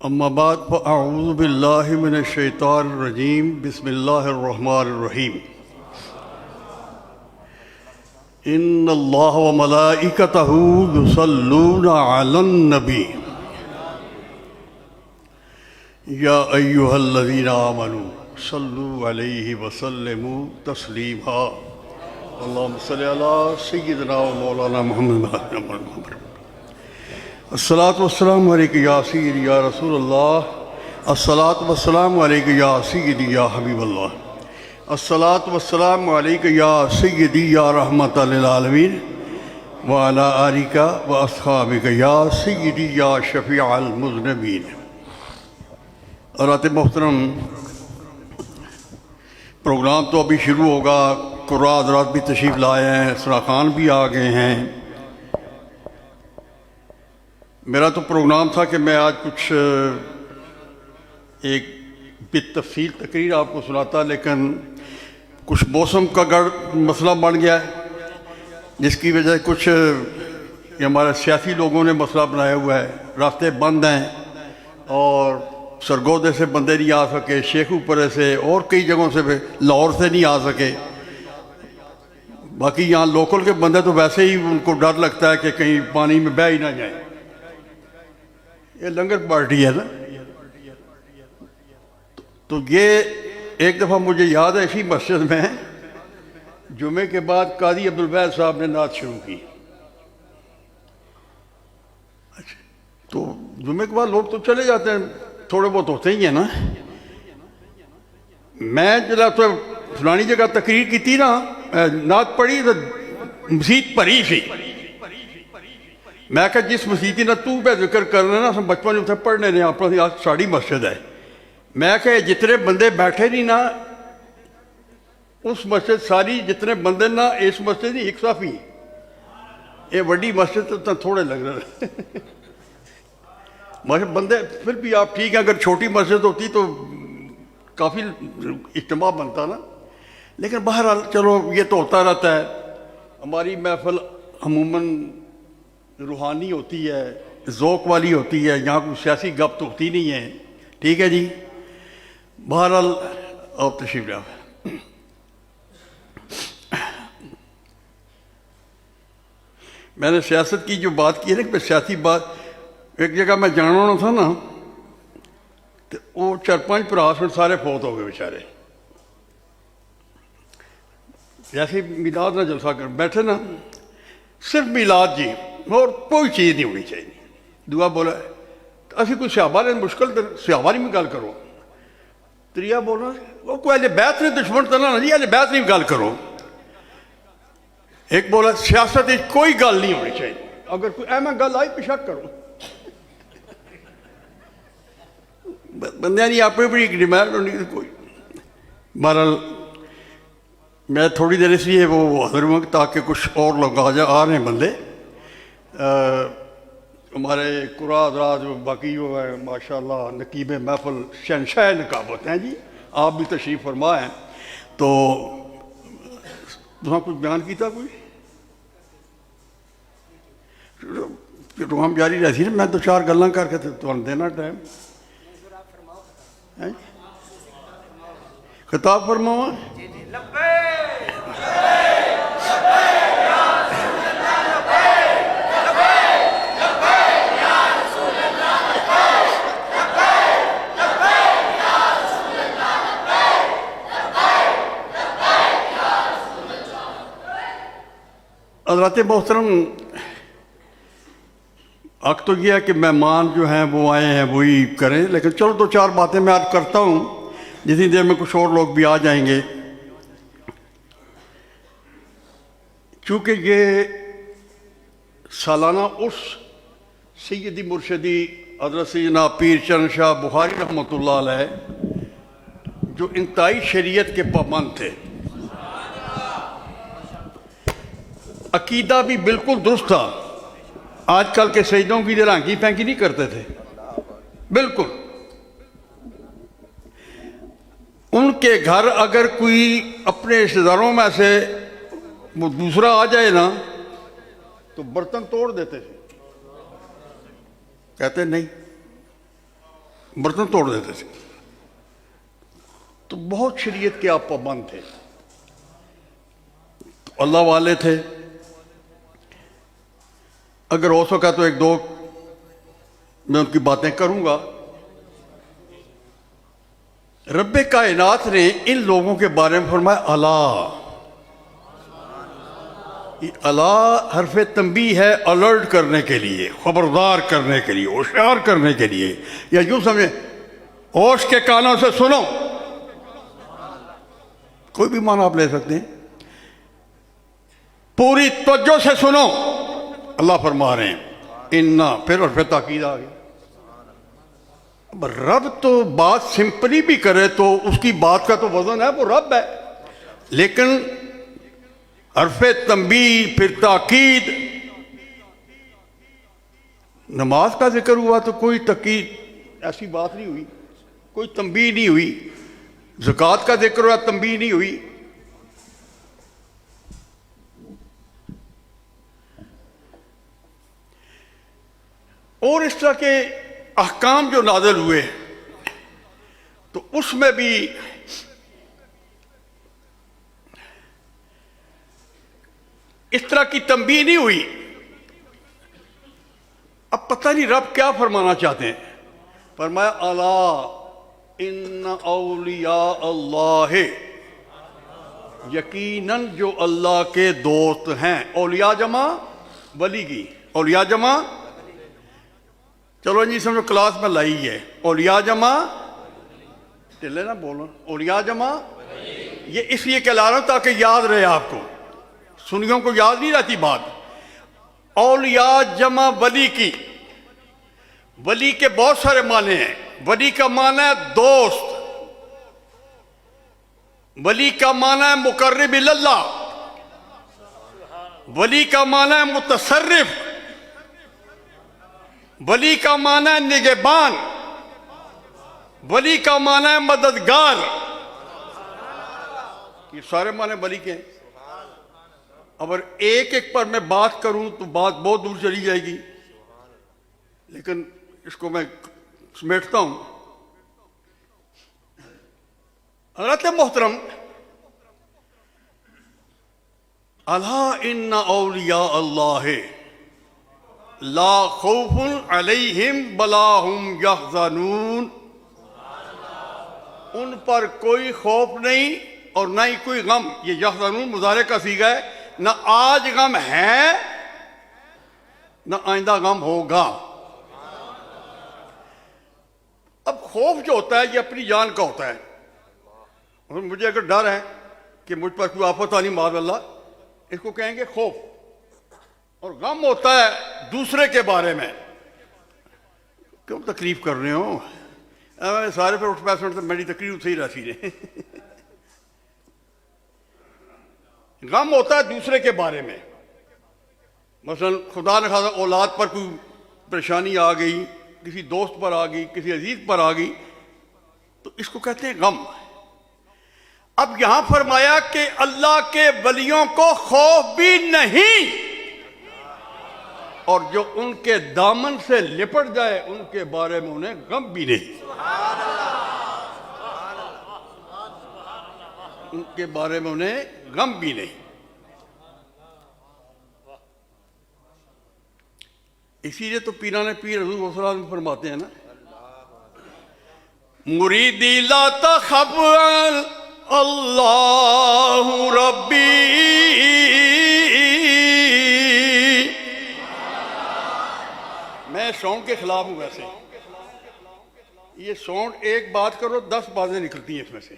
اما بعد فاعوذ باللہ من الشیطان الرجیم بسم اللہ الرحمن الرحیم ان اللہ وملائکتہ یصلون علی النبی یا ایہا الذین آمنوا صلوا علیہ وسلموا تسلیما اللہم صلی علی سیدنا و مولانا محمد الصلاۃ والسلام علیکہ یا سیدی یا رسول اللہ الصلاۃ والسلام علیکہ یا سیدی یا حبیب اللہ الصلاۃ والسلام علیکہ یا سیدی یا رحمت للعالمین وعلی آلک و اصحابک یا سیدی یا شفیع المذنبین۔ حضرات محترم، پروگرام تو ابھی شروع ہوگا، قراء حضرات بھی تشریف لائے ہیں، اسرا خان بھی آ گئے ہیں۔ میرا تو پروگرام تھا کہ میں آج کچھ ایک بالتفصیل تقریر آپ کو سناتا، لیکن کچھ موسم کا مسئلہ بن گیا ہے، جس کی وجہ سے کچھ ہمارے سیاسی لوگوں نے مسئلہ بنایا ہوا ہے، راستے بند ہیں اور سرگودے سے بندے نہیں آ سکے، شیخو پورے سے اور کئی جگہوں سے لاہور سے نہیں آ سکے۔ باقی یہاں لوکل کے بندے تو ویسے ہی ان کو ڈر لگتا ہے کہ کہیں پانی میں بہہ ہی نہ جائیں۔ یہ لنگر پارٹی ہے نا۔ تو یہ ایک دفعہ مجھے یاد ہے، اسی مسجد میں جمعے کے بعد قاضی عبدالواحد صاحب نے نعت شروع کی۔ تو جمعے کے بعد لوگ تو چلے جاتے ہیں، تھوڑے بہت ہوتے ہی ہیں نا۔ میں جب تو فلانی جگہ تقریر کی تھی نا، نعت پڑھی تو مسجد پڑھی سی۔ میں کہا جس مسجد نہ تو پہ ذکر کرنا نا، بچپن میں اتنے پڑھنے نے اپنا آج ساڑی مسجد ہے۔ میں کہا جتنے بندے بیٹھے نہیں نا اس مسجد ساری، جتنے بندے نا اس مسجد نہیں ایک صافی، یہ وڈی مسجد تو تھوڑے لگ رہے ہیں بندے۔ پھر بھی آپ ٹھیک ہے، اگر چھوٹی مسجد ہوتی تو کافی اجتماع بنتا نا، لیکن بہرحال چلو یہ تو ہوتا رہتا ہے۔ ہماری محفل عموماً روحانی ہوتی ہے، ذوق والی ہوتی ہے، یہاں کوئی سیاسی گپ تو ہوتی نہیں ہے، ٹھیک ہے جی۔ بہرحال آپ تشریف لائے۔ میں نے سیاست کی جو بات کی ہے نا، کہ سیاسی بات، ایک جگہ میں جانا ہونا تھا نا، تو وہ 4-5 پراس سارے فوت ہو گئے بیچارے۔ جیسے میلاد نہ جلسہ کر بیٹھے نا، صرف میلاد جی، اور کوئی چیز نہیں ہونی چاہیے۔ دعا بولا اسی کوئی صحابہ نے مشکل صحابہ نہیں میں گل کرو، تریا بولا وہ کوئی اہل بیت نے دشمن تنا نا جی، اہل بیت نہیں گل کرو۔ ایک بولا سیاست کوئی گل نہیں ہونی چاہیے، اگر کوئی اہم گل آئی پیشک کرو۔ بندے نہیں اپنی بڑی ڈیمانڈ ہونی کوئی۔ بہرحال میں تھوڑی دیر اس لیے وہ حاضر ہوں تاکہ کچھ اور لوگ آ رہے ہیں بندے، ہمارے قراء حضرات باقی وہ ہے ماشاءاللہ نقیب محفل شہنشاہ نقابت ہیں جی، آپ بھی تشریف فرما ہیں۔ تو وہاں کچھ بیان کیتا کوئی پروگرام جاری رہتی ہے، میں 2-4 گلاں کر کے تو دینا ٹائم خطاب فرماؤں۔ حضرات محترم، حق تو یہ ہے کہ مہمان جو ہیں وہ آئے ہیں وہی کریں، لیکن چلو 2-4 باتیں میں عرض کرتا ہوں، جتنی دیر میں کچھ اور لوگ بھی آ جائیں گے۔ چونکہ یہ سالانہ عرس سیدی مرشدی حضرت سیدنا پیر چرن شاہ بخاری رحمۃ اللہ علیہ جو انتہائی شریعت کے پابند تھے، عقیدہ بھی بالکل درست تھا، آج کل کے سجدوں کی رانگی پھینکی نہیں کرتے تھے بالکل۔ ان کے گھر اگر کوئی اپنے رشتہ داروں میں سے وہ دوسرا آ جائے نا تو برتن توڑ دیتے تھے، کہتے نہیں برتن توڑ دیتے تھے. تو بہت شریعت کے آپ پابند تھے, اللہ والے تھے. اگر ہو سکا تو ایک دو میں ان کی باتیں کروں گا. رب کائنات نے ان لوگوں کے بارے میں فرمایا الا. الا حرف تنبیہ ہے, الرٹ کرنے کے لیے, خبردار کرنے کے لیے, ہوشیار کرنے کے لیے, یا یوں سمجھیں ہوش کے کانوں سے سنو. کوئی بھی معنی آپ لے سکتے ہیں. پوری توجہ سے سنو, اللہ فرما رہے ہیں انا, پھر حرف تاکید آ گئی. اب رب تو بات سمپلی بھی کرے تو اس کی بات کا تو وزن ہے, وہ رب ہے. لیکن حرف تنبیہ پھر تاکید. نماز کا ذکر ہوا تو کوئی تاکید ایسی بات نہیں ہوئی, کوئی تنبیہ نہیں ہوئی. زکوٰۃ کا ذکر ہوا, تنبیہ نہیں ہوئی. اور اس طرح کے احکام جو نازل ہوئے تو اس میں بھی اس طرح کی تنبیہ نہیں ہوئی. اب پتہ نہیں رب کیا فرمانا چاہتے ہیں. فرمایا الا ان اولیاء اللہ, یقیناً جو اللہ کے دوست ہیں. اولیاء جمع ولی کی, اولیاء جمع, چلو جی سمجھو کلاس میں لائی ہے. اولیاء جمع, ٹلے نہ بولو, اولیاء جمع. یہ اس لیے کہلا رہا ہوں تاکہ یاد رہے آپ کو, سنیوں کو یاد نہیں رہتی بات. اولیاء جمع ولی کی. ولی کے بہت سارے معنی ہیں. ولی کا معنی ہے دوست, ولی کا معنی ہے مقرب اللہ, ولی کا معنی ہے متصرف, ولی کا معنی ہے نگہبان, ولی کا معنی ہے مددگار. یہ سارے معنی ولی کے ہیں. اگر ایک ایک پر میں بات کروں تو بات بہت دور چلی جائے گی, لیکن اس کو میں سمیٹتا ہوں. حضرت محترم, الا ان اولیاء اللہ لا خوف علیہم ولا هم یحزنون. ان پر کوئی خوف نہیں اور نہ ہی کوئی غم. یہ یحزنون مضارع کا صیغہ ہے. نہ آج غم ہے نہ آئندہ غم ہوگا. اب خوف جو ہوتا ہے یہ اپنی جان کا ہوتا ہے. اور مجھے اگر ڈر ہے کہ مجھ پر کوئی آفت آنی معاذ اللہ, اس کو کہیں گے خوف. اور غم ہوتا ہے دوسرے کے بارے میں. کیوں تکلیف کر رہے ہو, سارے پہ اٹھ پیسے میری تکلیف صحیح رہتی رہے. غم ہوتا ہے دوسرے کے بارے میں. مثلا خدا نہ خواستہ اولاد پر کوئی پریشانی آ گئی, کسی دوست پر آ گئی, کسی عزیز پر آ گئی, تو اس کو کہتے ہیں غم. اب یہاں فرمایا کہ اللہ کے ولیوں کو خوف بھی نہیں, اور جو ان کے دامن سے لپٹ جائے ان کے بارے میں انہیں غم بھی نہیں. ان کے بارے میں انہیں غم بھی نہیں. اسی لیے تو پیران پیر حضور صلی اللہ علیہ وسلم فرماتے ہیں نا, مریدی لا تخف اللہ ربی. میں ساؤنڈ کے خلاف ہوں. ویسے یہ ساؤنڈ ایک بات کرو 10 باتیں نکلتی ہیں اس میں سے.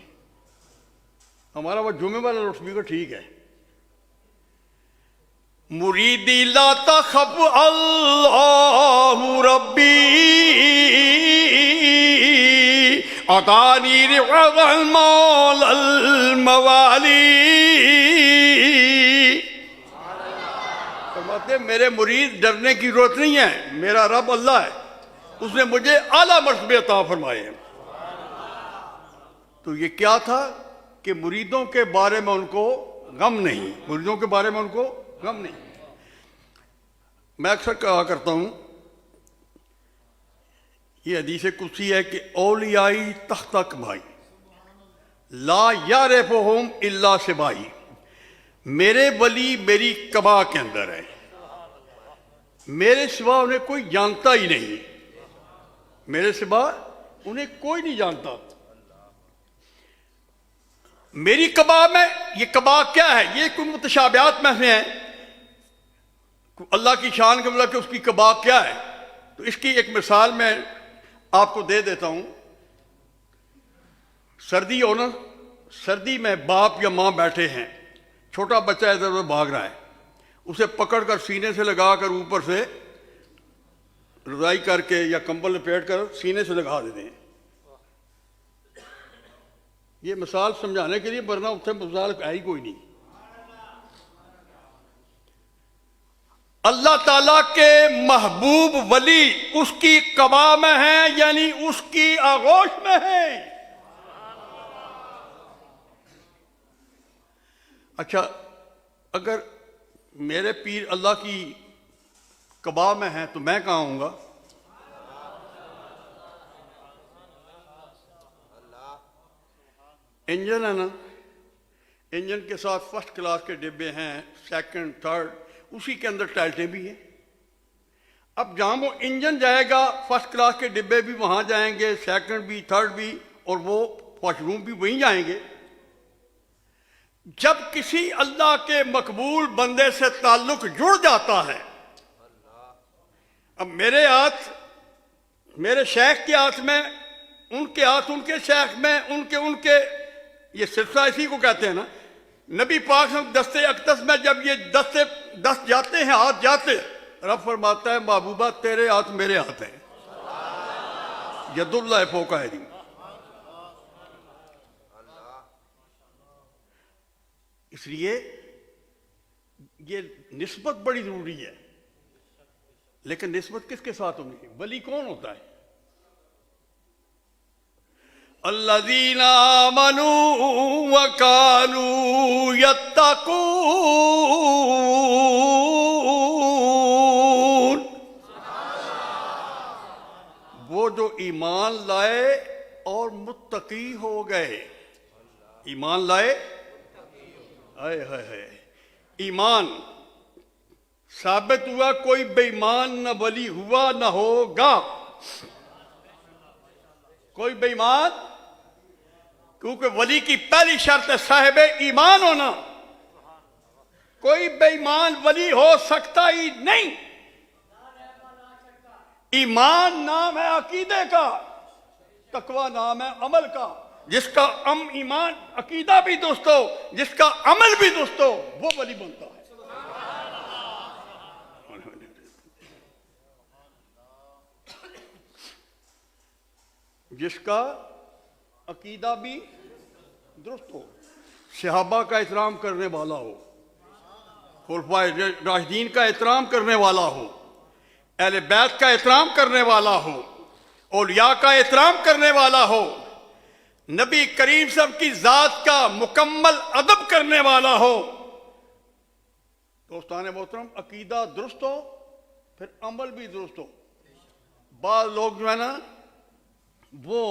ہمارا وہ جمعے والا لاؤڈ اسپیکر ٹھیک ہے. مریدی لا تخف اللہ ربی عطانی رعب المول الموالی. فرماتے ہیں میرے مرید ڈرنے کی ضرورت نہیں ہے, میرا رب اللہ ہے, اس نے مجھے اعلیٰ مرتبے عطا فرمائے ہیں. تو یہ کیا تھا کہ مریدوں کے بارے میں ان کو غم نہیں, مریدوں کے بارے میں ان کو غم نہیں. میں اکثر کہا کرتا ہوں یہ حدیث قدسی ہے کہ اولیائی تحت کبائی لا یعرفہم الا سبائی، میرے ولی میری کبا کے اندر ہے، میرے سوا انہیں کوئی جانتا ہی نہیں، میرے سوا انہیں کوئی نہیں جانتا۔ میری کبا میں، یہ کبا کیا ہے؟ یہ کوئی متشابہات میں سے ہیں، اللہ کی شان کے مطلب کہ اس کی کبا کیا ہے؟ تو اس کی ایک مثال میں آپ کو دے دیتا ہوں۔ سردی ہو نا، سردی میں باپ یا ماں بیٹھے ہیں، چھوٹا بچہ ادھر ادھر بھاگ رہا ہے، اسے پکڑ کر سینے سے لگا کر اوپر سے رضائی کر کے یا کمبل لپیٹ کر سینے سے لگا دیتے ہیں۔ یہ مثال سمجھانے کے لیے، ورنہ اتنے مثال ہے ہی کوئی نہیں۔ اللہ تعالیٰ کے محبوب ولی اس کی قبا میں ہیں، یعنی اس کی آغوش میں ہیں۔ اچھا، اگر میرے پیر اللہ کی قبا میں ہیں تو میں کہاں ہوں گا؟ انجن ہے نا، انجن کے ساتھ فرسٹ کلاس کے ڈبے ہیں، سیکنڈ تھرڈ، اسی کے اندر ٹائلٹیں بھی ہیں۔ اب جہاں وہ انجن جائے گا، فرسٹ کلاس کے ڈبے بھی وہاں جائیں گے، سیکنڈ بھی، تھرڈ بھی، اور وہ واش روم بھی وہیں جائیں گے۔ جب کسی اللہ کے مقبول بندے سے تعلق جڑ جاتا ہے، اب میرے ہاتھ میرے شیخ کے ہاتھ میں، ان کے ہاتھ ان کے شیخ میں، ان کے یہ سلسلہ اسی کو کہتے ہیں نا۔ نبی پاک صلی اللہ علیہ وسلم دستے اقدس میں جب یہ دست جاتے ہیں، ہاتھ جاتے، رب فرماتا ہے محبوبہ تیرے ہاتھ میرے ہاتھ ہیں، ید اللہ فوق ایدیہم۔ اس لیے یہ نسبت بڑی ضروری ہے، لیکن نسبت کس کے ساتھ ہونی ہے؟ ولی کون ہوتا ہے؟ الذین آمنوا وکانوا یتقون، وہ جو ایمان لائے اور متقی ہو گئے۔ ایمان لائے، ہائے ہائے ہائے، ایمان ثابت ہوا، کوئی بے ایمان نہ ولی ہوا نہ ہوگا، کوئی بے ایمان، کیونکہ ولی کی پہلی شرط ہے صاحب ایمان ہونا۔ کوئی بے ایمان ولی ہو سکتا ہی نہیں۔ ایمان نام ہے عقیدے کا، تقوی نام ہے عمل کا۔ جس کا ایمان عقیدہ بھی درست ہو، جس کا عمل بھی درست ہو، وہ ولی بنتا ہے۔ جس کا عقیدہ بھی درست ہو، صحابہ کا احترام کرنے والا ہو، خلفائے راشدین کا احترام کرنے والا ہو، اہل بیت کا احترام کرنے والا ہو، اولیاء کا احترام کرنے والا ہو، نبی کریم صلی اللہ علیہ وسلم کی ذات کا مکمل ادب کرنے والا ہو۔ دوستان محترم، عقیدہ درست ہو، پھر عمل بھی درست ہو۔ بعض لوگ جو ہے نا، وہ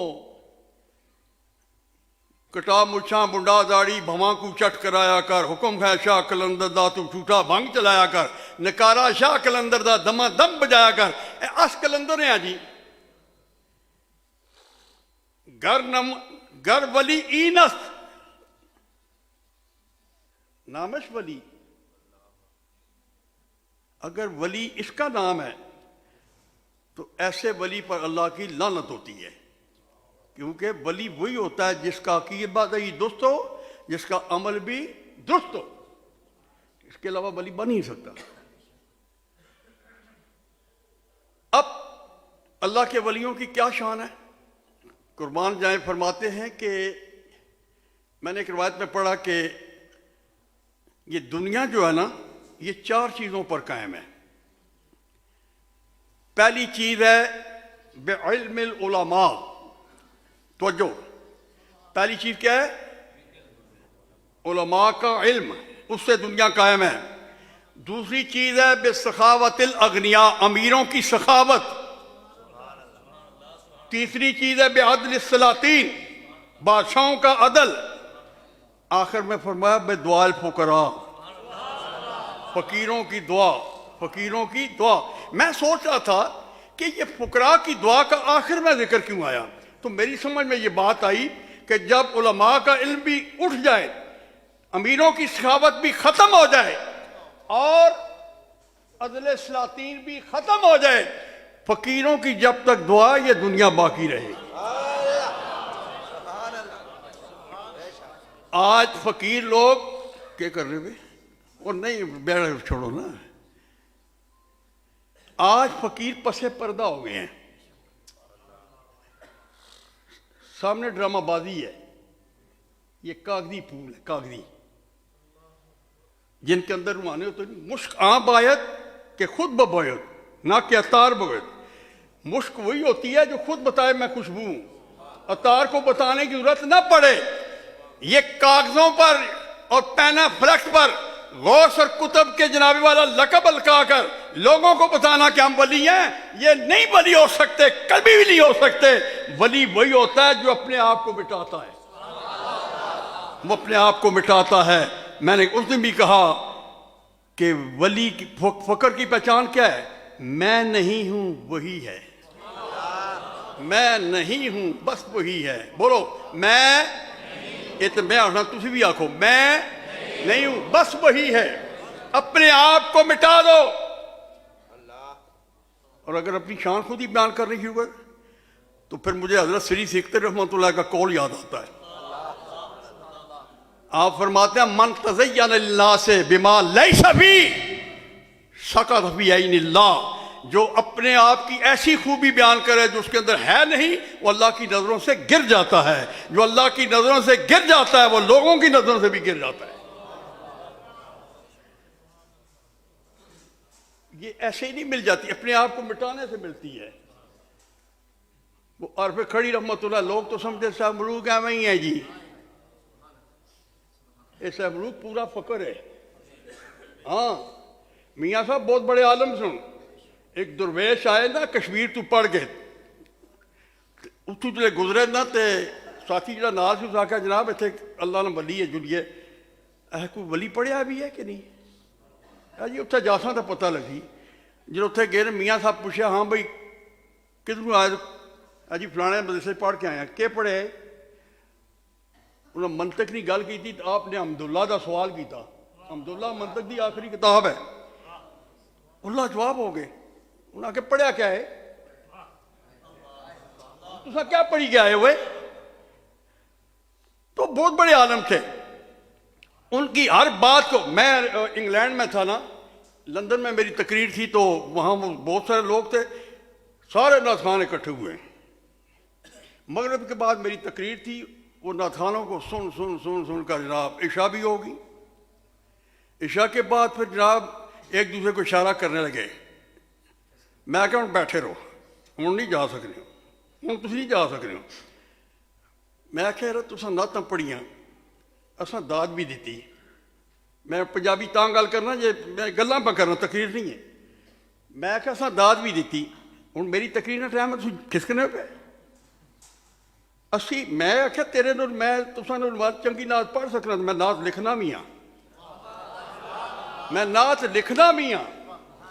کٹا مچھاں منڈا داڑھی بھواں کو چٹ کرایا کر، حکم ہے شاہ کلندر دا تو جھوٹا بھنگ چلایا کر، نکارا شاہ کلندر دا دما دم بجایا کر۔ اس کلندر ہیں جی، گر ولی اینس نامش ولی، اگر ولی اس کا نام ہے تو ایسے ولی پر اللہ کی لعنت ہوتی ہے، کیونکہ ولی وہی ہوتا ہے جس کا عقیدہ بھی درست ہو، جس کا عمل بھی درست ہو۔ اس کے علاوہ ولی بن ہی سکتا۔ اب اللہ کے ولیوں کی کیا شان ہے؟ قربان جائیں فرماتے ہیں کہ میں نے ایک روایت میں پڑھا کہ یہ دنیا جو ہے نا، یہ 4 چیزوں پر قائم ہے۔ پہلی چیز ہے بعلم العلماء، توجہ، پہلی چیز کیا ہے؟ علماء کا علم، اس سے دنیا قائم ہے۔ دوسری چیز ہے بسخاوت الاغنیاء، امیروں کی سخاوت۔ تیسری چیز ہے بعدل السلاطین، بادشاہوں کا عدل۔ آخر میں فرمایا بدعاء الفقراء، فقیروں کی دعا، فقیروں کی دعا۔ میں سوچ رہا تھا کہ یہ فقراء کی دعا کا آخر میں ذکر کیوں آیا؟ تو میری سمجھ میں یہ بات آئی کہ جب علماء کا علم بھی اٹھ جائے، امیروں کی سخاوت بھی ختم ہو جائے اور عدل سلاطین بھی ختم ہو جائے، فقیروں کی جب تک دعا یہ دنیا باقی رہے۔ آج فقیر لوگ کیا کر رہے ہوئے اور نہیں بیٹھ چھوڑو نا، آج فقیر پسے پردہ ہو گئے ہیں، سامنے ڈرامہ بازی ہے، یہ کاغذی پھول ہے، کاغذی، جن کے اندر روحانی ہوتے ہیں۔ مشک آن باید کہ خود بباید، نہ کہ عطار باید۔ مشک وہی ہوتی ہے جو خود بتائے میں خوشبو ہوں، عطار کو بتانے کی ضرورت نہ پڑے۔ یہ کاغذوں پر اور پینا فلیکس پر غوث اور کتب کے جناب والا لقب القا کر لوگوں کو بتانا کہ ہم ولی ہیں، یہ نہیں ولی ہو سکتے، کبھی بھی نہیں ہو سکتے۔ ولی وہی ہوتا ہے جو اپنے آپ کو مٹاتا ہے، وہ اپنے آپ کو مٹاتا ہے۔ میں نے اس دن بھی کہا کہ ولی کی فقر کی پہچان کیا ہے؟ میں نہیں ہوں وہی ہے، میں نہیں ہوں بس وہی ہے۔ بولو میں، میں آخنا تسی بھی آکھو، میں نہیں ہوں بس وہی ہے۔ اپنے آپ کو مٹا دو۔ اور اگر اپنی شان خود ہی بیان کرنے کی ہوگا تو پھر مجھے حضرت سری سکھتر رحمۃ اللہ کا قول یاد آتا ہے۔ آپ فرماتے ہیں من تزین اللہ سے بما لیس فی سقط فی عین اللہ، جو اپنے آپ کی ایسی خوبی بیان کرے جو اس کے اندر ہے نہیں، وہ اللہ کی نظروں سے گر جاتا ہے۔ جو اللہ کی نظروں سے گر جاتا ہے وہ لوگوں کی نظروں سے بھی گر جاتا ہے۔ یہ ایسے ہی نہیں مل جاتی، اپنے آپ کو مٹانے سے ملتی ہے۔ وہ عرف کھڑی رحمت اللہ، لوگ تو سمجھتے صاحب ملوک ہے وہی ہے جی، یہ صاحب ملوک پورا فقر ہے۔ ہاں میاں صاحب بہت بڑے عالم سن، ایک درویش آئے نا کشمیر تو پڑھ کے اتو جلے گزرے نا تے ساتھی جڑا نال سے اس آکھا جناب اتنے اللہ نے ولی ہے جلیے، کوئی ولی پڑھیا بھی ہے کہ نہیں؟ جی اتنے جاساں تو پتہ لگی، جب اتنے گئے میاں صاحب پوچھا ہاں بھائی کدھروں آئے؟ جی فلانے مدرسے پڑھ کے آئے ہیں۔ کہ پڑھے؟ انہوں نے منطق نہیں گل کی تھی، آپ نے حمداللہ دا سوال کیتا۔ حمداللہ منطق دی آخری کتاب ہے۔ اللہ جواب ہو گئے، انہوں نے کہا پڑھیا کیا ہے؟ تُسا کیا پڑھی گیا ہے ہوئے؟ تو بہت بڑے عالم تھے، ان کی ہر بات کو، میں انگلینڈ میں تھا نا، لندن میں میری تقریر تھی تو وہاں بہت سارے لوگ تھے، سارے نعت خوان اکٹھے ہوئے ہیں۔ مغرب کے بعد میری تقریر تھی، وہ نعت خوانوں کو سن سن سن سن کر جناب عشاء بھی ہوگی۔ عشاء کے بعد پھر جناب ایک دوسرے کو اشارہ کرنے لگے، میں کہا ہوں بیٹھے رہو، ہوں نہیں جا سکتے ہوں، تسی نہیں جا سکتے ہو۔ میں کہہ رہا تساں نعتاں پڑھیاں، اساں داد بھی دیتی۔ میں پنجابی تاں گل کرنا جے میں گلاں پہ کرنا، تقریر نہیں ہے۔ میں کہا اساں داد بھی دیتی، ہوں میری تقریر کا ٹائم ہے تسی کھسکنے پہ اسی۔ میں آخیا تیرے نال میں تساں نال چنگی نعت پڑھ سکنا، میں نعت لکھنا بھی ہاں، میں نعت لکھنا بھی ہاں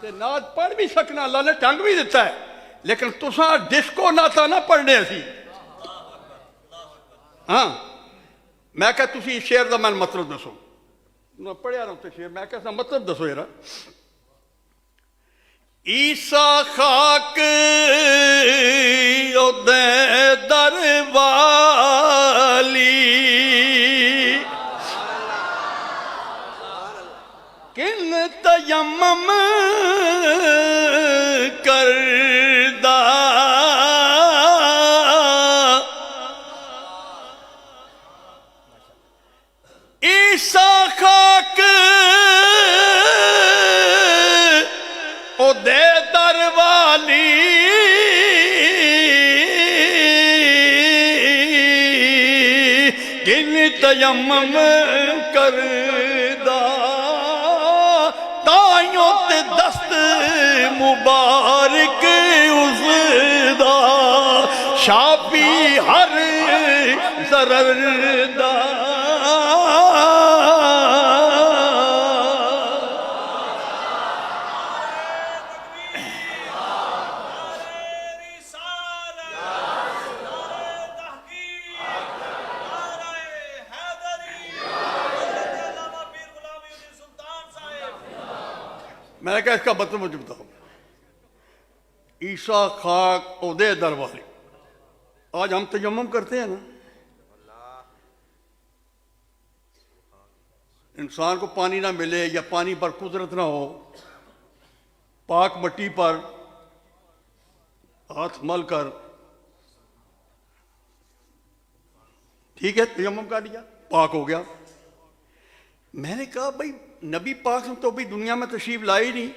تے نعت پڑھ بھی سکنا، اللہ نے ٹنگ بھی دیتا ہے، لیکن تساں ڈسکو نعتاں نہ پڑھنے سی۔ ہاں میں کہا تسی شعر دا میں مطلب دسو، پڑھیا رہا تے شعر، میں کہا مطلب دسو یار۔ عیسیٰ خاک اودے در والی کن تیمم کردہ، عیسیٰ خاک اودے در والی کن تیمم کردہ، تائیوں تے دست مبارک اس دا شافی ہر ضرر دا میں نے کہا اس کا مطلب مجھے بتاؤ. عیسیٰ خاک عہدے در والے. آج ہم تیمم کرتے ہیں نا، انسان کو پانی نہ ملے یا پانی پر قدرت نہ ہو، پاک مٹی پر ہاتھ مل کر ٹھیک ہے تیمم کر لیا، پاک ہو گیا. میں نے کہا بھائی نبی پاک تو بھی دنیا میں تشریف لائی نہیں،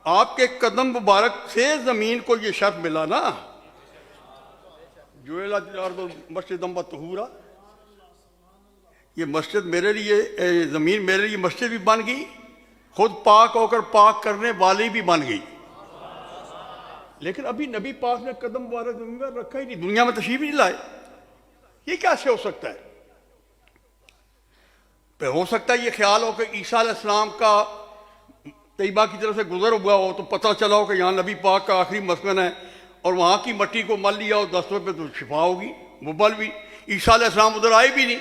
آپ کے قدم مبارک سے زمین کو یہ شرف ملا نا، جعلت الارض مسجدا وطہورا، یہ مسجد میرے لیے، زمین میرے لیے مسجد بھی بن گئی، خود پاک ہو کر پاک کرنے والی بھی بن گئی. لیکن ابھی نبی پاک نے قدم مبارک زمین پر رکھا ہی نہیں، دنیا میں تشریف نہیں لائے. یہ کیسے ہو سکتا ہے؟ پہ ہو سکتا ہے یہ خیال ہو کہ عیسیٰ علیہ السلام کا طیبہ کی طرف سے گزر ہوا ہو تو پتہ چلا ہو کہ یہاں نبی پاک کا آخری مسکن ہے، اور وہاں کی مٹی کو مل لیا ہو 10 روپے تو شفا ہوگی. وہ بل بھی عیسیٰ علیہ السلام ادھر آئے بھی نہیں،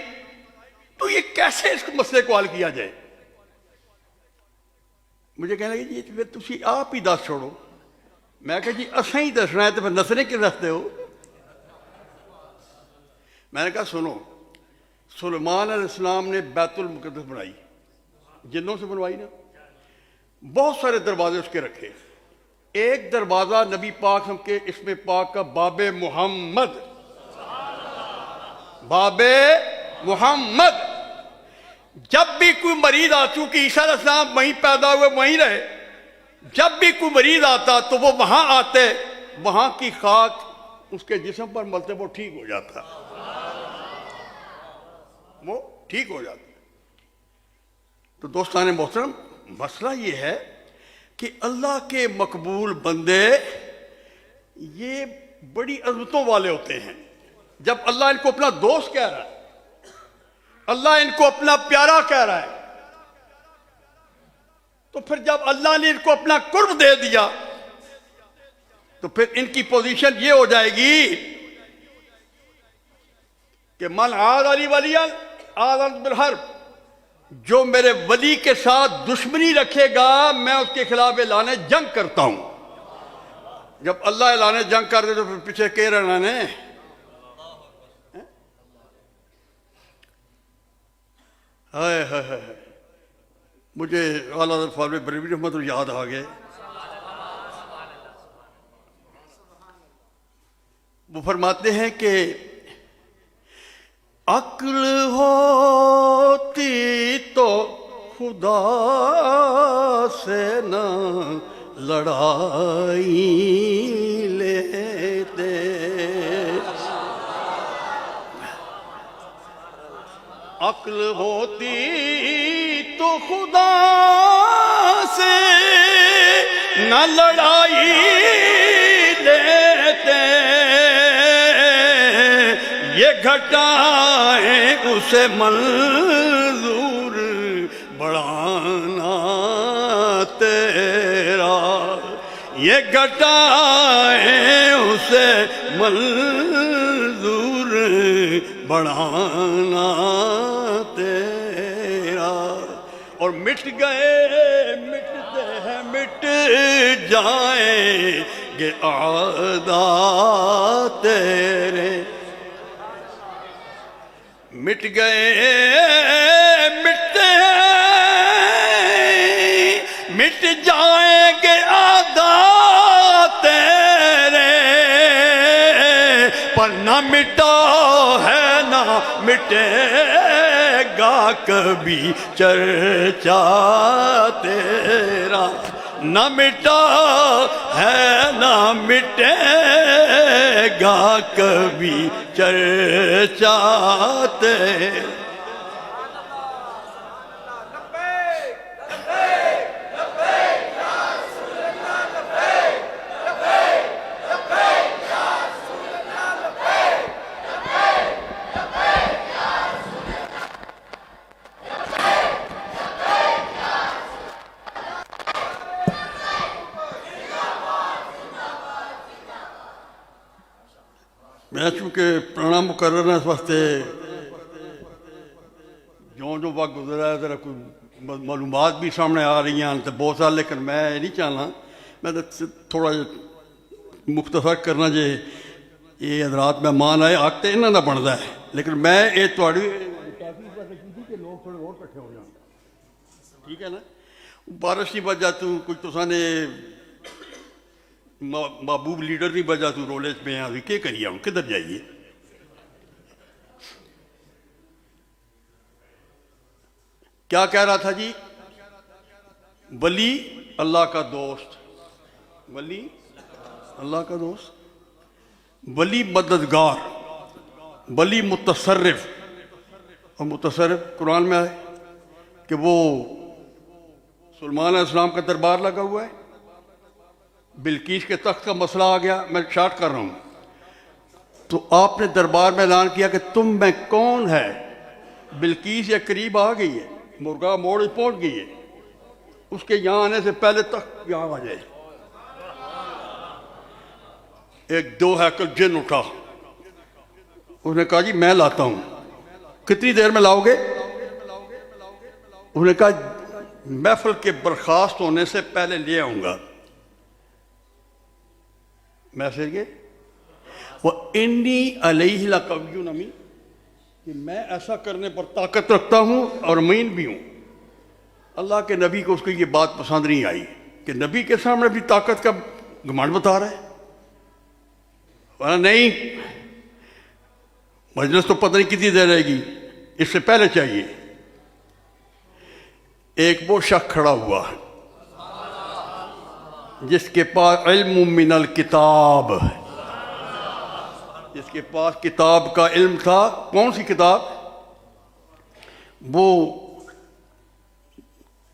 تو یہ کیسے اس مسئلے کو حل کیا جائے؟ مجھے کہنے لگے جی پھر تسی آپ ہی دس چھوڑو. میں کہا جی اسیں ہی دسنا ہے تو پھر نسنے کیوں رکھتے ہو؟ میں نے کہا سنو، سلیمان علیہ السلام نے بیت المقدس بنائی، جنوں سے بنوائی نا، بہت سارے دروازے اس کے رکھے. ایک دروازہ نبی پاک ہم کے اسم پاک کا باب محمد، باب محمد. جب بھی کوئی مریض آتا، چونکہ عیسیٰ علیہ السلام وہیں پیدا ہوئے وہیں رہے، جب بھی کوئی مریض آتا تو وہ وہاں آتے، وہاں کی خاک اس کے جسم پر ملتے وہ ٹھیک ہو جاتا، وہ ٹھیک ہو جاتا. تو دوستان محترم، مسئلہ یہ ہے کہ اللہ کے مقبول بندے یہ بڑی عظمتوں والے ہوتے ہیں. جب اللہ ان کو اپنا دوست کہہ رہا ہے، اللہ ان کو اپنا پیارا کہہ رہا ہے، تو پھر جب اللہ نے ان کو اپنا قرب دے دیا تو پھر ان کی پوزیشن یہ ہو جائے گی کہ من عاد علی ولیًا آذنت بالحرب، جو میرے ولی کے ساتھ دشمنی رکھے گا میں اس کے خلاف اعلان جنگ کرتا ہوں. جب اللہ اعلان جنگ کر دے تو پھر پیچھے کہہ رہنا نے. ہائے ہائے ہائے، مجھے اعلیٰ حضرت فاضل بریلوی رحمۃ اللہ یاد آ گئے. وہ فرماتے ہیں کہ عقل ہوتی تو خدا سے نہ لڑائی لیتے، عقل ہوتی تو خدا سے نہ لڑائی لیتے، یہ گھٹائیں اسے منظور بڑھانا تیرا، یہ گھٹائیں اسے منظور بڑھانا تیرا. اور مٹ گئے مٹتے ہیں مٹ جائیں گے اعداء تیرے، مٹ گئے مٹتے ہیں مٹ جائیں گے اعداء تیرے، پر نہ مٹا ہے نہ مٹے گا کبھی چرچا تیرا، نہ مٹا ہے نہ مٹے گا کبھی چرچا تیرا. میں چونکہ پرانا مقرر ہے اس واسطے جو وقت گزرا ہے ذرا کوئی معلومات بھی سامنے آ رہی ہیں تو بہت سارا، لیکن میں یہ نہیں چاہنا، میں تو تھوڑا مختصر کرنا جے یہ حضرات مہمان آئے حق تو انہوں کا بنتا ہے، لیکن میں یہ تھوڑی کہ لوگ تھوڑے اور کٹھے ہو جان، ٹھیک ہے نا؟ بارش نہیں بج جاتی کچھ تو سانے محبوب لیڈر نہیں بجا تو رولے میں ابھی کیا کریے ہم کدھر جائیے؟ کیا کہہ رہا تھا جی؟ ولی اللہ کا دوست، ولی اللہ کا دوست، ولی مددگار، ولی متصرف، اور متصرف قرآن میں آئے کہ وہ سلیمان علیہ السلام کا دربار لگا ہوا ہے، بلقیس کے تخت کا مسئلہ آ گیا، میں شارٹ کر رہا ہوں، تو آپ نے دربار میں اعلان کیا کہ تم میں کون ہے؟ بلقیس یہ قریب آ گئی ہے، مرغا موڑ پہنچ گئی ہے، اس کے یہاں آنے سے پہلے تک یہاں آ جائے۔ ایک دو ہیکل جن اٹھا، اس نے کہا جی میں لاتا ہوں۔ کتنی دیر میں لاؤ گے؟ اس نے کہا محفل کے برخاست ہونے سے پہلے لے آؤں گا۔ میسج کے وَإِنِّي عَلَيْهِ لَقَوِيٌّ أَمِينٌ، کہ میں ایسا کرنے پر طاقت رکھتا ہوں اور امین بھی ہوں۔ اللہ کے نبی کو اس کی یہ بات پسند نہیں آئی کہ نبی کے سامنے بھی طاقت کا گھمنڈ بتا رہا ہے، ورنہ نہیں مجلس تو پتہ نہیں کتنی دیر رہے گی، اس سے پہلے چاہیے۔ ایک وہ شخص کھڑا ہوا جس کے پاس علم من الکتاب، جس کے پاس کتاب کا علم تھا۔ کون سی کتاب؟ وہ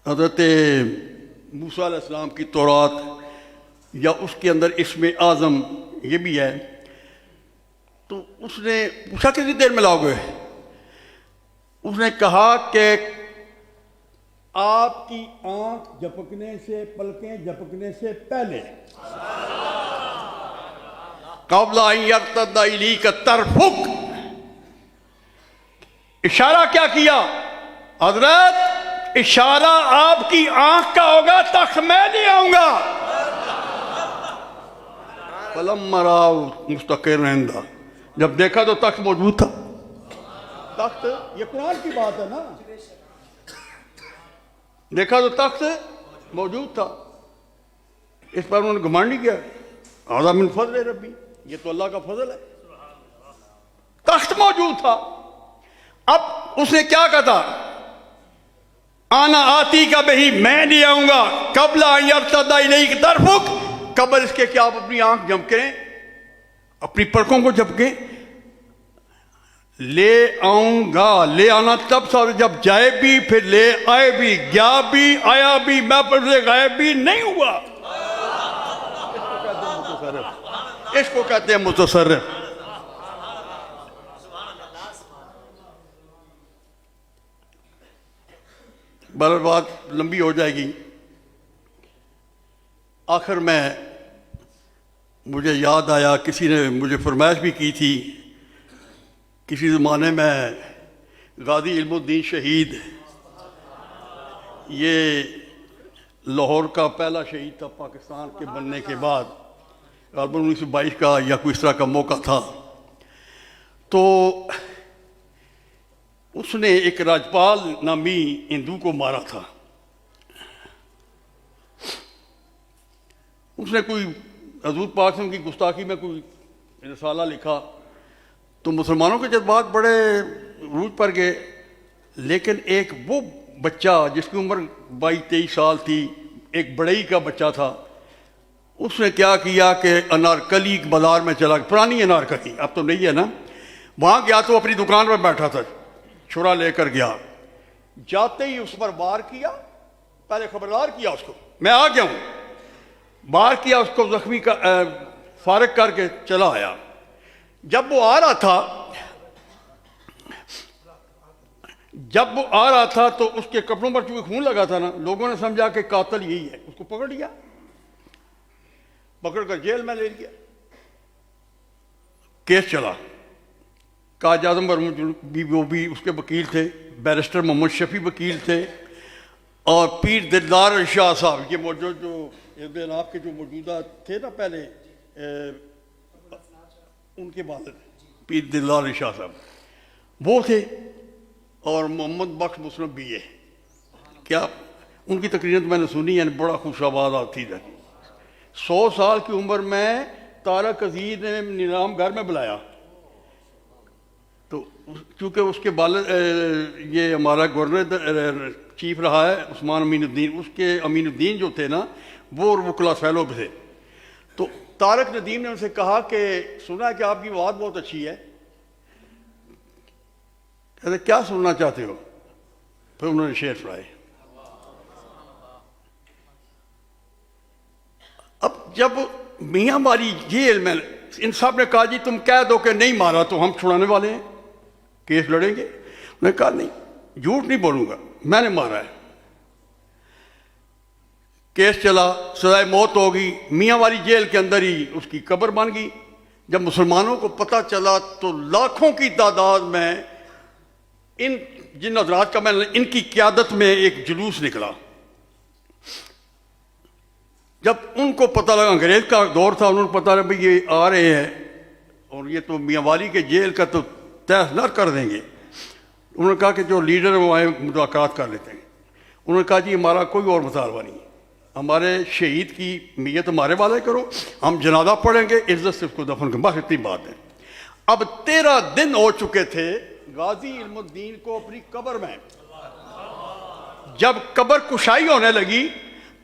حضرت موسیٰ علیہ السلام کی تورات، یا اس کے اندر اسم اعظم یہ بھی ہے۔ تو اس نے پوچھا کتنی دیر میں لاؤ گے؟ اس نے کہا کہ آپ کی آنکھ جھپکنے سے، پلکیں جھپکنے سے پہلے، قبل ان یرتد الیک طرفک۔ اشارہ کیا کیا حضرت؟ اشارہ آپ کی آنکھ کا ہوگا، تخت میں نہیں آؤں گا۔ فلما رأوا مستقرا عنده، جب دیکھا تو تخت موجود تھا۔ تخت، یہ قرآن کی بات ہے نا، دیکھا تو تخت موجود تھا۔ اس پر انہوں نے گھمنڈ نہیں کیا، ھذا من فضل ربی، یہ تو اللہ کا فضل ہے۔ تخت موجود تھا۔ اب اس نے کیا کہا تھا؟ آنا آتی کا بہی، میں نہیں آؤں گا، قبل ان یرتد الیک طرفک، قبل اس کے کہ آپ اپنی آنکھ جھپکیں، اپنی پلکوں کو جھپکیں۔ لے آؤں گا، لے آنا تب سا جب جائے بھی، پھر لے آئے بھی، گیا بھی، آیا بھی، میں پر سے غائب بھی نہیں ہوا۔ اس کو کہتے ہیں متصرف۔ بہرحال بات لمبی ہو جائے گی۔ آخر میں مجھے یاد آیا، کسی نے مجھے فرمائش بھی کی تھی، کسی زمانے میں غازی علم الدین شہید، یہ لاہور کا پہلا شہید تھا پاکستان کے بننے کے بعد، غالباً 1922 کا یا کوئی اس طرح کا موقع تھا۔ تو اس نے ایک راجپال نامی ہندو کو مارا تھا۔ اس نے کوئی حضور پاک سے ان کی گستاخی میں کوئی رسالہ لکھا، تو مسلمانوں کے جذبات بڑے عروج پر گئے۔ لیکن ایک وہ بچہ جس کی عمر 22-23 سال تھی، ایک بڑئی کا بچہ تھا، اس نے کیا کیا کہ انارکلی بازار میں چلا گیا، پرانی انارکلی، اب تو نہیں ہے نا، وہاں گیا تو اپنی دکان پر بیٹھا تھا، چھرا لے کر گیا، جاتے ہی اس پر وار کیا، پہلے خبردار کیا اس کو میں آ گیا ہوں، وار کیا، اس کو زخمی کا فارغ کر کے چلا آیا۔ جب وہ آ رہا تھا تو اس کے کپڑوں پر چونکہ خون لگا تھا نا، لوگوں نے سمجھا کہ قاتل یہی ہے، اس کو پکڑ لیا، پکڑ کر جیل میں لے گیا۔ کیس چلا، قائد اعظم بھی وہ بھی اس کے وکیل تھے، بیرسٹر محمد شفیع وکیل تھے، اور پیر دلدار شاہ صاحب، یہ موجود جو آپ کے جو موجودہ تھے نا پہلے، ان کے والد پیر دلدار شاہ صاحب وہ تھے، اور محمد بخش مسلم بھی ہے کیا، ان کی تقریر تو میں نے سنی، یعنی بڑا خوش آباد آتی تھی۔ 100 سال کی عمر میں طارق عزیز نے نظام گھر میں بلایا، تو چونکہ اس کے والد یہ ہمارا گورنر چیف رہا ہے عثمان امین الدین، اس کے امین الدین جو تھے نا وہ وکلا فیلو تھے، تو طارق ندیم نے ان سے کہا کہ سنا ہے کہ آپ کی آواز بہت اچھی ہے، کہتے کیا سننا چاہتے ہو؟ پھر انہوں نے شعر سنائے۔ اب جب میاں والی جیل میں ان صاحب نے کہا جی تم کہہ دو کہ نہیں مارا تو ہم چھڑانے والے ہیں، کیس لڑیں گے، انہوں نے کہا نہیں جھوٹ نہیں بولوں گا، میں نے مارا ہے۔ کیس چلا، سزائے موت ہو گئی، میاں والی جیل کے اندر ہی اس کی قبر بن گئی۔ جب مسلمانوں کو پتہ چلا تو لاکھوں کی تعداد میں ان جن حضرات کا میں ان کی قیادت میں ایک جلوس نکلا۔ جب ان کو پتہ لگا، انگریز کا دور تھا، انہوں نے پتہ لگا بھئی یہ آ رہے ہیں اور یہ تو میاں والی کے جیل کا تو تہس نہ کر دیں گے، انہوں نے کہا کہ جو لیڈر وہ آئے مذاکرات کر لیتے ہیں۔ انہوں نے کہا جی ہمارا کوئی اور مطالبہ نہیں، ہمارے شہید کی میت ہمارے والے کرو، ہم جنازہ پڑھیں گے، عزت سے اس کو دفن کریں، بس اتنی بات ہے۔ اب 13 دن ہو چکے تھے غازی علم الدین کو اپنی قبر میں، جب قبر کشائی ہونے لگی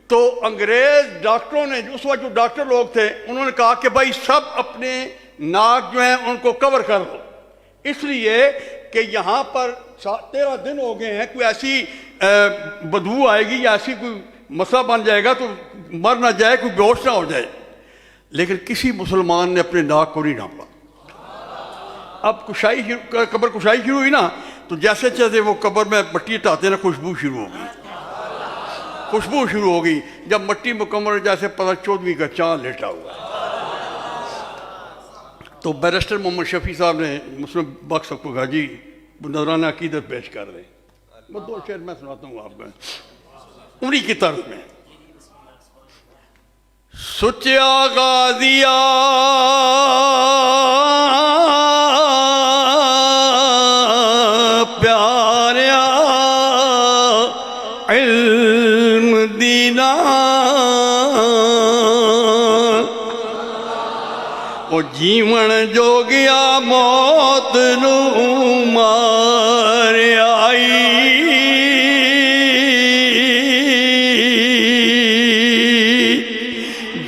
تو انگریز ڈاکٹروں نے، اس وقت جو ڈاکٹر لوگ تھے انہوں نے کہا کہ بھائی سب اپنے ناک جو ہیں ان کو کور کر دو، اس لیے کہ یہاں پر 13 دن ہو گئے ہیں، کوئی ایسی بدبو آئے گی یا ایسی کوئی مسئلہ بن جائے گا تو مر نہ جائے، کوئی بیہوش نہ ہو جائے۔ لیکن کسی مسلمان نے اپنے ناک کو نہیں ڈھانپا۔ اب قبر کشائی شروع ہوئی نا، تو جیسے جیسے وہ قبر میں مٹی ہٹاتے نا خوشبو شروع ہو گئی، خوشبو شروع ہو گئی۔ جب مٹی مکمل جیسے پتہ 14ویں کا چاند لیٹا ہوا ہے، تو بیرسٹر محمد شفیع صاحب نے مسلم بخش صاحب کو کہا جی نذرانہ عقیدت پیش کر دیں۔ میں 2 شعر میں سناتا ہوں آپ کو انہی کی طرف میں۔ سچیا غازیا پیاریا علم دینا او جیون جو گیا موت نو مار آئی،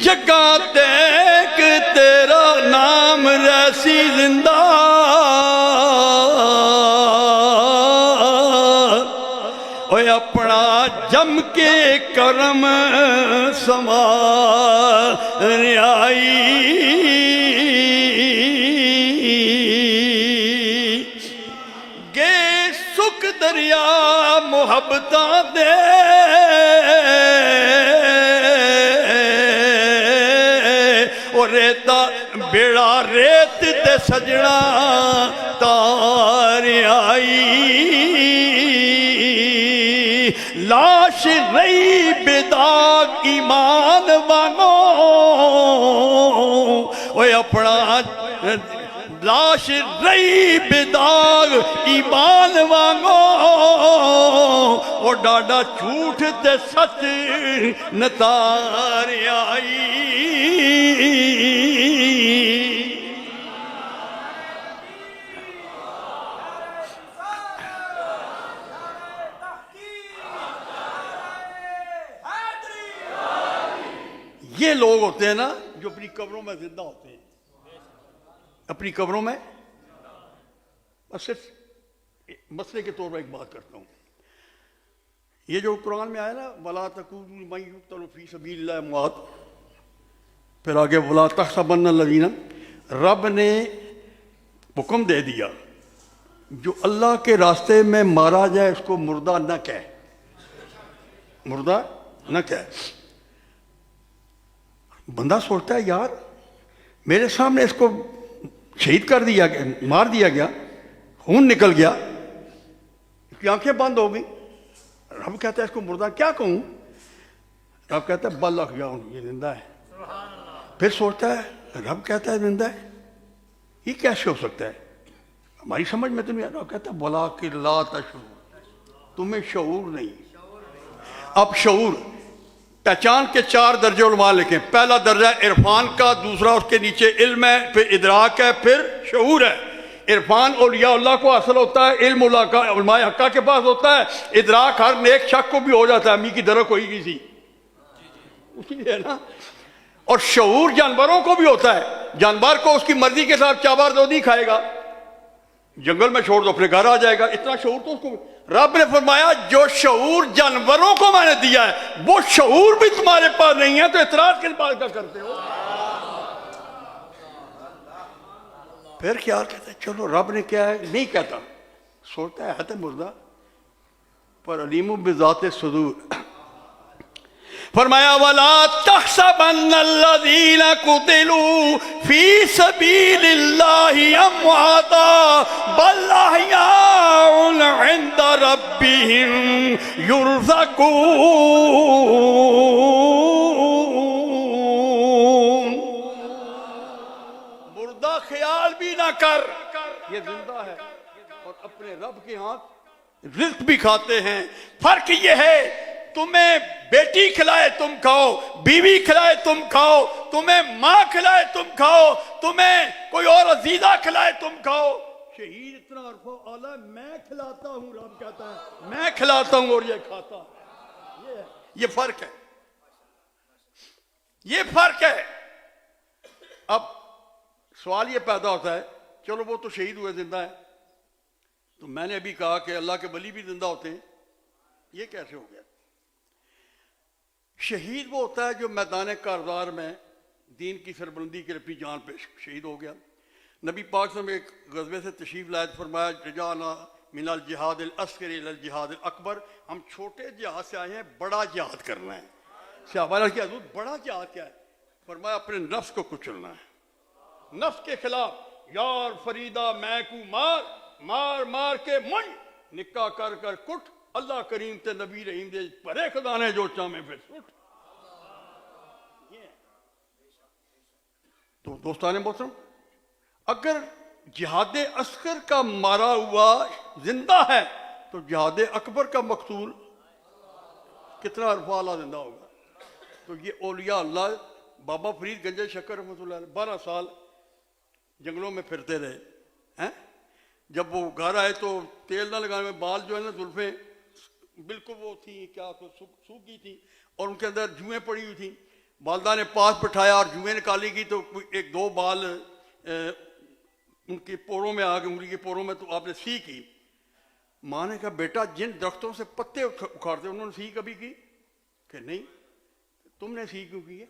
جگہ دیکھ تیرا نام ریسی زندہ، اوے اپنا جم کے کرم سنوار آئی، گے سکھ دریا محبتاں دے ریتا بیڑا ریت تے سجنا تار آئی، لاش رہی بداغ ایمان وانگو، اوے اپنا لاش رہی بداغ ایمان وانگو، او ڈاڈا جھوٹ تے سچ نتار آئی۔ یہ لوگ ہوتے ہیں نا جو اپنی قبروں میں زندہ ہوتے ہیں، اپنی قبروں میں۔ صرف مسئلے کے طور پر ایک بات کرتا ہوں، یہ جو قرآن میں آیا نا وَلَا تَقُولُوا لِمَن يُقْتَلُ فِي سَبِيلِ اللَّهِ أَمْوَاتٌ، پھر آگے وَلَا تَحْسَبَنَّ الَّذِينَ، رب نے حکم دے دیا جو اللہ کے راستے میں مارا جائے اس کو مردہ نہ کہے، مردہ نہ کہے۔ بندہ سوچتا ہے یار میرے سامنے اس کو شہید کر دیا گیا، مار دیا گیا، خون نکل گیا، اس کی آنکھیں بند ہو گئی. رب کہتا ہے اس کو مردہ کیا کہوں؟ رب کہتا ہے بل احیاء، یہ زندہ ہے. پھر سوچتا ہے رب کہتا ہے زندہ ہے، یہ کیسے ہو سکتا ہے؟ ہماری سمجھ میں تو نہیں. رب کہتا ہے وَلَٰكِن لَا تَشْعُرُونَ، تمہیں شعور نہیں. اب شعور پہچان کے 4 درجے علماء لکھیں. پہلا درجہ عرفان کا، دوسرا اس کے نیچے علم ہے، پھر ادراک ہے، پھر شعور ہے. عرفان اولیاء اللہ کو حاصل ہوتا ہے، علم علماء حقہ کے پاس ہوتا ہے، ادراک ہر نیک شخص کو بھی ہو جاتا ہے. امی کی درک ہوئی گئی تھی اسی لیے نا. اور شعور جانوروں کو بھی ہوتا ہے. جانور کو اس کی مرضی کے ساتھ چاور دو نہیں کھائے گا، جنگل میں چھوڑ دو اپنے گھر آ جائے گا. اتنا شعور تو اس کو. رب نے فرمایا جو شعور جانوروں کو میں نے دیا ہے وہ شعور بھی تمہارے پاس نہیں ہے، تو اعتراض کس بات کا کرتے ہو؟ پھر کیا کہتے ہیں چلو رب نے کیا ہے نہیں کہتا، سوچتا ہے تو مردہ پر علیم بذات الصدور. فرمایا وَلَا تَحْسَبَنَّ الَّذِينَ قُتِلُوا فِي سَبِيلِ اللَّهِ أَمْوَاتًا بَلْ أَحْيَاءٌ عِندَ رَبِّهِمْ يُرْزَقُونَ. مردہ خیال بھی نہ کر، یہ زندہ ہے اور اپنے رب کے ہاتھ رزق بھی کھاتے ہیں. فرق یہ ہے تمہیں بیٹی کھلائے تم کھاؤ، بیوی کھلائے تم کھاؤ، تمہیں ماں کھلائے تم کھاؤ، تمہیں کوئی اور عزیزہ کھلائے تم کھاؤ. شہید اتنا عرفہ اعلیٰ میں کھلاتا ہوں، رب کہتا ہے میں کھلاتا ہوں اور یہ کھاتا ہے. یہ فرق ہے، یہ فرق ہے. اب سوال یہ پیدا ہوتا ہے چلو وہ تو شہید ہوئے زندہ ہے، تو میں نے ابھی کہا کہ اللہ کے ولی بھی زندہ ہوتے ہیں، یہ کیسے ہو گیا؟ شہید وہ ہوتا ہے جو میدان کارزار میں دین کی سربلندی کے لیے اپنی جان پہ شہید ہو گیا. نبی پاک صلی اللہ علیہ وسلم ایک غزوے سے تشریف لائے، فرمایا رجعنا من الجہاد الاصغر الی الجہاد الاکبر، ہم چھوٹے جہاد سے آئے ہیں بڑا جہاد کرنا ہے. صحابہ نے کہا حضور بڑا جہاد کیا ہے؟ فرمایا اپنے نفس کو کچلنا ہے، نفس کے خلاف. یار فریدہ میں کو مار مار مار کے من نکاح کر کر کٹ، اللہ کریم تے نبی رحیم دے پرے خدانے جو چاہمیں پھر سٹ. تو دوستان محترم، اگر جہاد اصغر کا مارا ہوا زندہ ہے تو جہاد اکبر کا مقتول کتنا عرفہ اعلیٰ زندہ ہوگا. تو یہ اولیاء اللہ. بابا فرید گنج شکر رحمۃ اللہ علیہ 12 سال جنگلوں میں پھرتے رہے. جب وہ گھر آئے تو تیل نہ لگانے میں بال جو ہے نا زلفیں بالکل وہ تھیں کیا سوکھ گئی تھیں اور ان کے اندر جوئیں پڑی ہوئی تھیں. والدہ نے پاس بٹھایا اور جوئیں نکالی گئی تو 1-2 بال ان کے پوروں میں آ گئے، انگلی کے پوروں میں. تو آپ نے سی کی. ماں نے کہا بیٹا جن درختوں سے پتے اکھاڑتے انہوں نے سی کبھی کی؟ کہ نہیں. تم نے سی کیوں کی ہے؟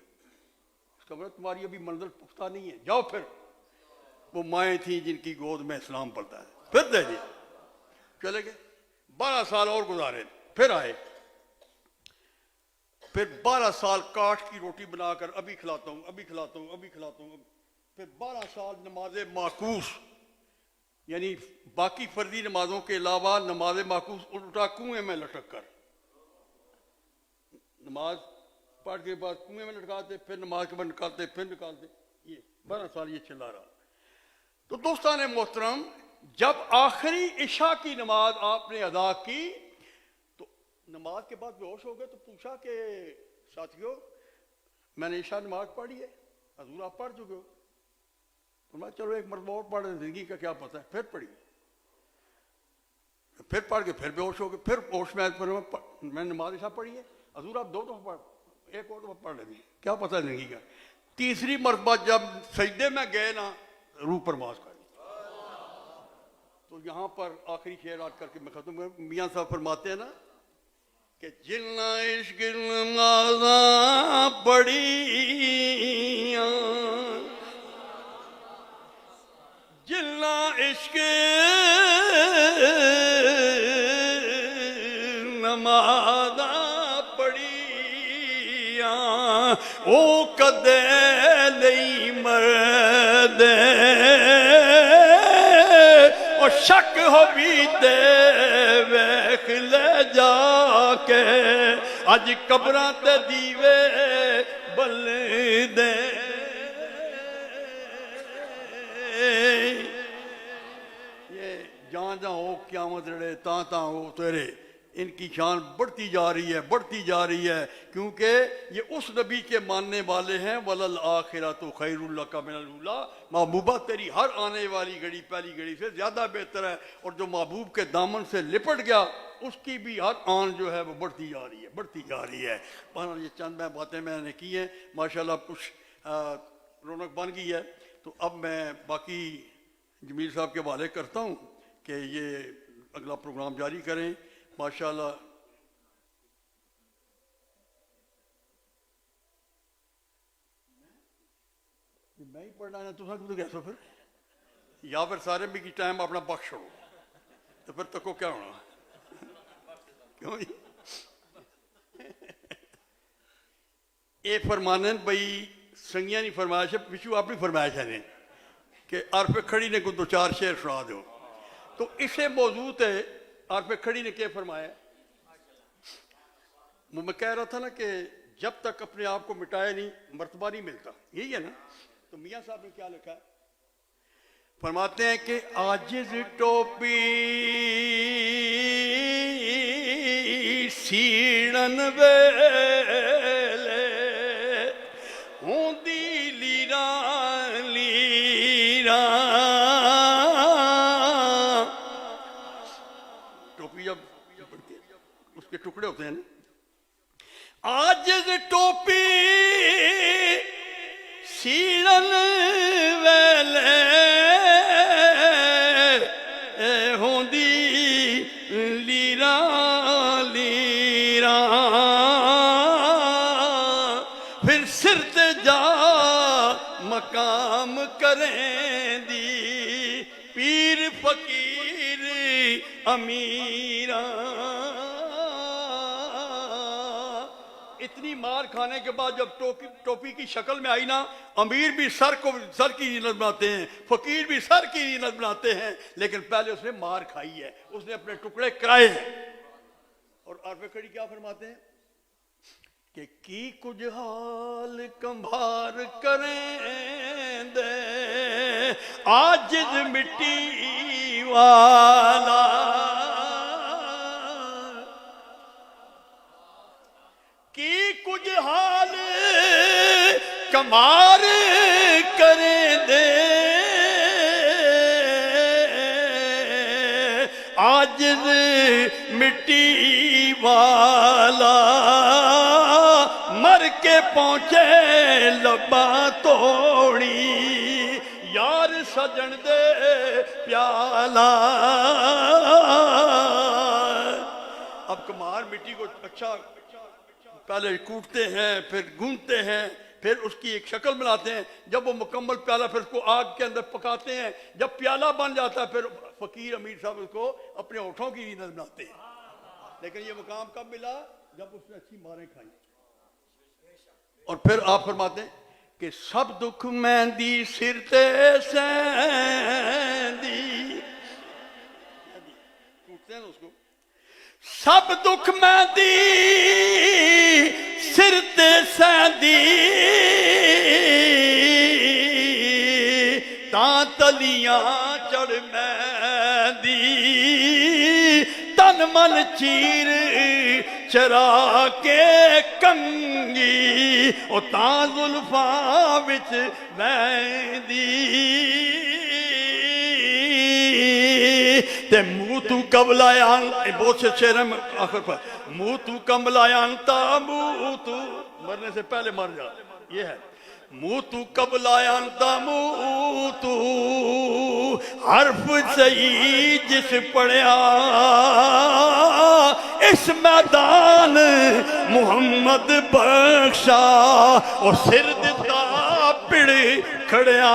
اس کا مطلب تمہاری ابھی منزل پختہ نہیں ہے، جاؤ پھر. وہ مائیں تھیں جن کی گود میں اسلام پڑتا ہے. پھر دے دی، چلے گئے. 12 سال اور گزارے، پھر آئے. پھر 12 سال کاٹ کی روٹی بنا کر ابھی کھلاتا ہوں ابھی کھلاتا ہوں ابھی کھلاتا ہوں. پھر 12 سال نماز معکوس، یعنی باقی فرضی نمازوں کے علاوہ نماز معکوس الٹا کنویں میں لٹک کر نماز پڑھ کے بعد کنویں میں لٹکاتے، پھر نماز کے بعد نکالتے، پھر نکالتے. یہ 12 سال یہ چلا رہا. تو دوستان محترم، جب آخری عشاء کی نماز آپ نے ادا کی تو نماز کے بعد بے ہوش ہو گئے. تو پوچھا کہ ساتھیو میں نے عشاء نماز پڑھی ہے، حضور آپ پڑھ چکے ہو. فرمایا چلو ایک مرتبہ اور پڑھ رہے، زندگی کا کیا پتہ ہے. پھر پڑھی، پھر پڑھ کے پھر بے ہوش ہو گئے. پھر ہوش میں میں نے نماز عشاء پڑھی ہے، حضور آپ 2 دفعہ پڑھ، ایک اور دفعہ پڑھ رہے ہیں، کیا پتہ ہے زندگی کا. تیسری مرتبہ جب سجدے میں گئے نا روح پرواز کر. تو یہاں پر آخری شعر یاد کر کے میں ختم کروں. میاں صاحب فرماتے ہیں نا کہ جلنا عشق نمازاں پڑھیاں، جلنا عشق نمازاں پڑھیاں، او کدے نہیں مردے شک ہو بیتے ویکھ لے جا کے اج قبراں تے دیوے بل دے یہ جہاں جہاں ہو قیامت رڑے تاں تاں ہو تیرے ان کی شان بڑھتی جا رہی ہے بڑھتی جا رہی ہے کیونکہ یہ اس نبی کے ماننے والے ہیں وَلَلْآخِرَةُ خَيْرٌ لَكَ مِنَ الْأُولَىٰ محبوبہ تیری ہر آنے والی گھڑی پہلی گھڑی سے زیادہ بہتر ہے اور جو محبوب کے دامن سے لپٹ گیا اس کی بھی ہر آن جو ہے وہ بڑھتی جا رہی ہے بڑھتی جا رہی ہے بہرحال یہ چند باتیں میں نے کی ہیں ماشاءاللہ کچھ رونق بن گئی ہے تو اب میں باقی جمیل صاحب کے حوالے کرتا ہوں کہ یہ اگلا پروگرام جاری کریں ماشاءاللہ میں ہی پڑھنا ہے تو کیسا پھر یا پھر سارے بھی کی ٹائم اپنا بخش چھوڑو تو پھر تک کو کیا ہونا کیوں یہ فرمانے بھائی سنگیاں نہیں فرمائش ہے پچھو اپنی فرمائش ہے کہ عرف کھڑی نے کو دو چار شعر سنا دو تو اسے موضوع ہے عرف کھڑی نے کیا فرمایا میں کہہ رہا تھا نا کہ جب تک اپنے آپ کو مٹایا نہیں مرتبہ نہیں ملتا یہی ہے نا تو میاں صاحب نے کیا لکھا ہے فرماتے ہیں کہ عاجز ٹوپی سیڑن ویلے ہوندی لیران لیران ٹوپی جب اس کے ٹکڑے ہوتے ہیں نا عاجز ٹوپی سیڑن ویلے ہوندی لیران لیران پھر سر تے جا مقام کریں دی پیر فقیر امیران اتنی مار کھانے کے بعد جب ٹوپی کی شکل میں آئی نا امیر بھی سر کی زینت بناتے ہیں فقیر بھی سر کی زینت بناتے ہیں لیکن پہلے اس نے مار کھائی ہے اس نے اپنے ٹکڑے کرائے ہیں اور عرف کھڑی کیا فرماتے ہیں کہ کی کچھ حال کمبھار کریں دے عاجز مٹی والا کی کچھ حال کمار کریں دے عاجز مٹی والا مر کے پہنچے لباں توڑی یار سجن دے پیالہ اب کمار مٹی کو اچھا پہلے کوٹتے ہیں پھر گونتے ہیں پھر اس کی ایک شکل بناتے ہیں جب وہ مکمل پیالہ پھر اس کو آگ کے اندر پکاتے ہیں جب پیالہ بن جاتا ہے پھر فقیر امیر صاحب اس کو اپنے ہونٹوں کی زینت بناتے ہیں لیکن یہ مقام کب ملا جب اس نے اچھی ماریں کھائیں اور پھر آپ فرماتے ہیں کہ سب دکھ مہندی سر تے سیندی کوٹتے ہیں اس کو سب دکھ مہندی سر تے سیندی تاں تلیاں چڑھ مہندی تن من چیر چرا کے کنگی او تاں زلفاں وچ مہندی تے منہ تو قبلایان بہت سے شعر میں آخر پر منہ تو قبلایان تا منہ تو مرنے سے پہلے مر جا یہ ہے منہ تو قبلایان تا منہ تو حرف صحیح جس پڑھیا اس میدان محمد بخشا اور سر دتا پڑ کھڑیا